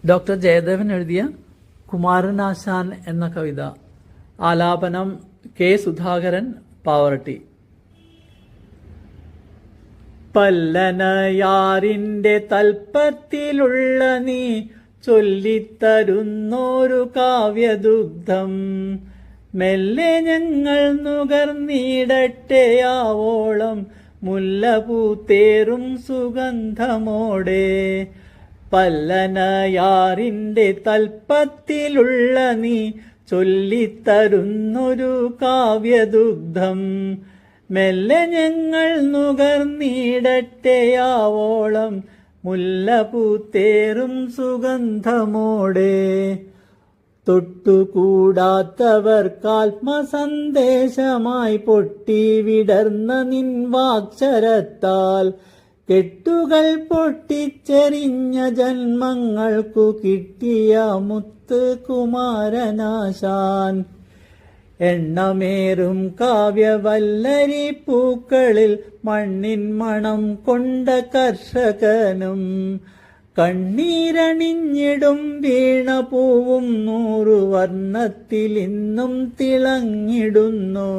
Doctor Jayadevan എഴുതിയ കുമാരനാശാൻ എന്ന കവിത. ആലാപനം കെ സുധാകരൻ, പാവറട്ടി. പല്ലനയാറിന്റെ തൽപ്പത്തിലുള്ള നീ ചൊല്ലിത്തരുന്നോരു കാവ്യദുഗ്ധം മെല്ലെ ഞങ്ങൾ നുകർന്നിടട്ടെയാവോളം മുല്ലപൂത്തേറും സുഗന്ധമോടെ. പല്ലനയാറിന്റെ തൽപ്പത്തിലുള്ള നീ ചൊല്ലിത്തരുന്നൊരു കാവ്യദുഗ്ധം മെല്ലെ ഞങ്ങൾ നുകർന്നിടട്ടെയാവോളം മുല്ലപൂത്തേറും സുഗന്ധമോടെ. തൊട്ടുകൂടാത്തവർക്കാത്മസന്ദേശമായി പൊട്ടി വിടർന്ന നിൻ വാക്ചരത്താൽ കെട്ടുകൾ പൊട്ടിച്ചെറിഞ്ഞ ജന്മങ്ങൾക്കു കിട്ടിയ മുത്ത് കുമാരനാശാൻ. എണ്ണമേറും കാവ്യവല്ലരി പൂക്കളിൽ മണ്ണിൻ മണം കൊണ്ട കർഷകനും കണ്ണീരണിഞ്ഞിടും വീണപൂവും 100 വർണ്ണത്തിൽ ഇന്നും തിളങ്ങിടുന്നു.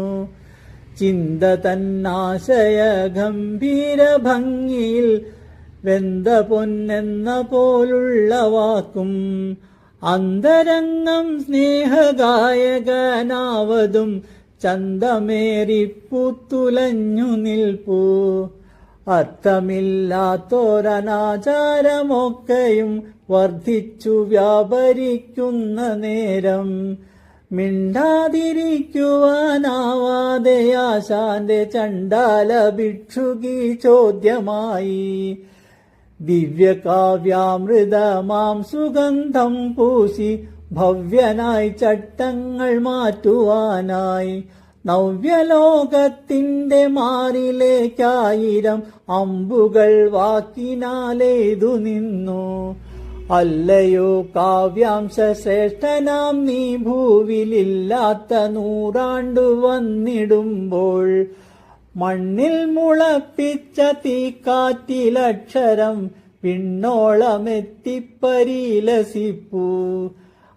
ചിന്ത തന്നാശയ ഗംഭീര ഭംഗിയിൽ വെന്ത പൊന്നെന്ന പോലുള്ള വാക്കും അന്തരംഗം സ്നേഹഗായകനാവതും ചന്തമേറിപ്പൂത്തുലഞ്ഞു നിൽപ്പൂ. അർത്ഥമില്ലാത്തോരനാചാരമൊക്കെയും വർദ്ധിച്ചു വ്യാപരിക്കുന്ന നേരം മിണ്ടാതിരിക്കുവാനാവാതെ ആശാന്റെ ചണ്ടാല ഭിക്ഷുകി ചോദ്യമായി. ദിവ്യകാവ്യാമൃതമാം സുഗന്ധം പൂശി ഭവ്യനായി ചട്ടങ്ങൾ മാറ്റുവാനായി നവ്യലോകത്തിന്റെ മാറിലേക്കായിരം അമ്പുകൾ വാക്കിനാലേതു നിന്നു. അല്ലയോ കാവ്യാംശ ശ്രേഷ്ഠനാം നീ ഭൂവിലില്ലാത്ത 100 വന്നിടുമ്പോൾ മണ്ണിൽ മുളപ്പിച്ച തീക്കാറ്റിലക്ഷരം പിന്നോളമെത്തിപ്പരിലസിപ്പൂ.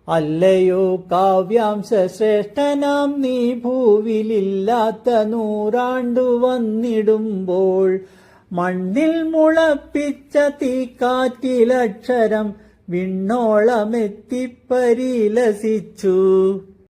അല്ലയോ കാവ്യാംശ ശ്രേഷ്ഠനാം നീ ഭൂവിലില്ലാത്ത 100 വന്നിടുമ്പോൾ മണ്ണിൽ മുളപ്പിച്ച തീക്കാറ്റിലക്ഷരം വിണ്ണോളമെത്തിപ്പരിലസിച്ചു.